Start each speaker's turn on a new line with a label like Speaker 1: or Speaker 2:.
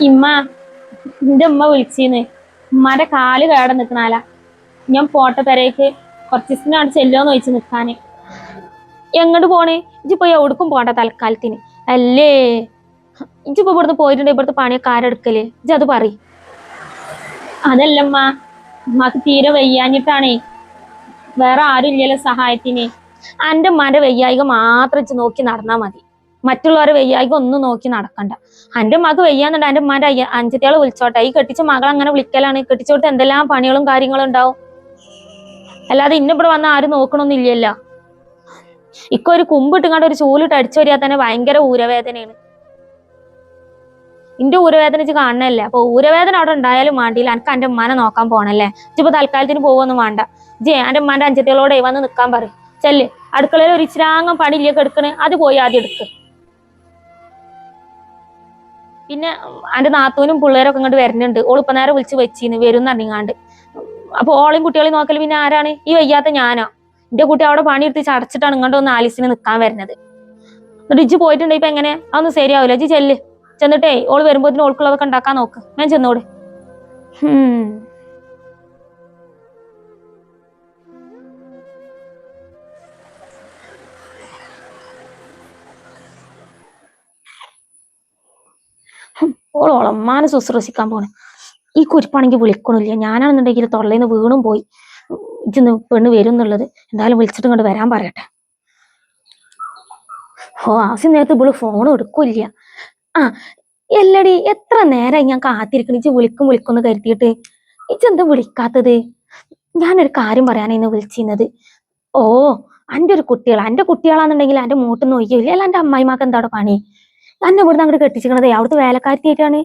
Speaker 1: ഇമ്മ എന്റെ ഉമ്മ വിളിച്ചീന്ന്. ഉമ്മാന്റെ കാല് കേട നിക്കണാല. ഞാൻ പോട്ട പെരേക്ക് കുറച്ച് ദിവസത്തിനാണ് ചെല്ലോന്ന് ചോദിച്ചു നിക്കാന്. എങ്ങോട്ട് പോണേ? ഇജ്ജിപ്പോ എവിടേക്കും പോണ്ട തൽക്കാലത്തിന്. അല്ലേ ഇജ്ജിപ്പോ ഇവിടുന്ന് പോയിട്ടുണ്ടെ ഇവിടുത്തെ പണിയൊക്കെ ആരെടുക്കല്? ഇജ്ജ് അത് പറ. അതല്ലമ്മ, ഉമ്മാക്ക് തീരെ വയ്യാഞ്ഞിട്ടാണേ. വേറെ ആരും ഇല്ലല്ലോ സഹായത്തിന്. എന്റെ ഉമ്മാന്റെ വയ്യായിക മാത്രം ഇജ്ജ് നോക്കി നടന്നാ മതി. മറ്റുള്ളവരെ വയ്യായിക ഒന്നും നോക്കി നടക്കണ്ട. എന്റെ ഉമ്മാക്ക് വയ്യാന്നുണ്ട് എന്റെ ഉമ്മാന്റെ അഞ്ചത്തിയാളെ വിളിച്ചോട്ടെ. ഈ കെട്ടിച്ച മകൾ അങ്ങനെ വിളിക്കലാണ്. കെട്ടിച്ചോട്ട് എന്തെല്ലാം പണികളും കാര്യങ്ങളും ഉണ്ടാവും. അല്ലാതെ ഇന്നിവിടെ വന്ന ആരും നോക്കണമെന്നില്ലല്ലോ. ഇപ്പൊ ഒരു കുമ്പിട്ടുങ്ങാണ്ട് ഒരു ചൂലിട്ട് അടിച്ചു വരിയാൽ തന്നെ ഭയങ്കര ഊരവേദനയാണ്. ഇന്റെ ഊരവേദന ഇജ്ജ് കാണണല്ലേ? അപ്പൊ ഊരവേദന അവിടെ ഉണ്ടായാലും വേണ്ടിയില്ല, എനിക്ക് എന്റെ ഉമ്മാനെ നോക്കാൻ പോണല്ലേ? ഇജ്ജിപ്പോ തൽക്കാലത്തിന് പോവൊന്നും വേണ്ട. ഇജ്ജ് എന്റെ ഉമ്മാന്റെ അഞ്ചത്തികളോടെ വന്ന് നിക്കാൻ പറയും. ചെല്ല്, അടുക്കളയിൽ ഒരു ഇച്ചിരാങ്ങം പണിയില്ലേ കെടുക്കണ്, അത് പോയി ആദ്യം എടുക്ക്. പിന്നെ എന്റെ നാത്തൂനും പിള്ളേരൊക്കെ ഇങ്ങോട്ട് വരുന്നുണ്ട്. ഓളിപ്പ നേരെ വിളിച്ച് വെച്ചിന്ന് വരും എന്നറിഞ്ഞാണ്ട്. അപ്പൊ ഓളെയും കുട്ടികളെയും നോക്കൽ പിന്നെ ആരാണ്? ഈ വയ്യാത്ത ഞാനോ? എന്റെ കുട്ടി അവിടെ പണിയെടുത്ത് ചടച്ചിട്ടാണ് ഇങ്ങോട്ട് ഒന്ന് ആലിസിന് നിക്കാൻ വരുന്നത്. എന്നിട്ട് ഇജ്ജ് പോയിട്ടുണ്ടെ ഇപ്പൊ എങ്ങനെ? അതൊന്നും ശരിയാവില്ല. ഇജ്ജ് ചെല്ല്, ചെന്നിട്ടേ ഓള് വരുമ്പോഴത്തേനും ഓൾക്കുള്ളതൊക്കെ ഉണ്ടാക്കാൻ നോക്ക്. ഞാൻ ചെന്നോട്. ഓളോളമ്മാനെ ശുശ്രൂഷിക്കാൻ പോണേ. ഈ കുരിപ്പാണെങ്കിൽ വിളിക്കണില്ല. ഞാനാണെന്നുണ്ടെങ്കിൽ തൊള്ളേന്ന് വീണും പോയി. ഇജ്ജൊന്ന് പെണ്ണ് വരും എന്നുള്ളത്. എന്തായാലും വിളിച്ചിട്ട് ഇങ്ങോട്ട് വരാൻ പറയട്ടെ. ആവശ്യം നേരത്ത് ഇവള് ഫോൺ എടുക്കില്ല. ആ എല്ലടി, എത്ര നേരമായി ഞാൻ കാത്തിരിക്കണ ഇജ്ജ് വിളിക്കുന്ന് കരുതിയിട്ട്. ഇജ്ജെന്താ വിളിക്കാത്തത്? ഞാനൊരു കാര്യം പറയാനായിരുന്നു വിളിച്ചിരുന്നത്. ഓ, എന്റെ കുട്ടികളാന്നുണ്ടെങ്കിൽ എന്റെ മൂട്ടിന്ന് ഒയ്യില്ല. അല്ല എന്റെ അമ്മായിമാക്ക് എന്താ പണി? എന്നെ ഇവിടുന്ന് അങ്ങോട്ട് കെട്ടിച്ചിക്കണതേ അവിടുത്തെ വേലക്കാരിയായിട്ടാണ്.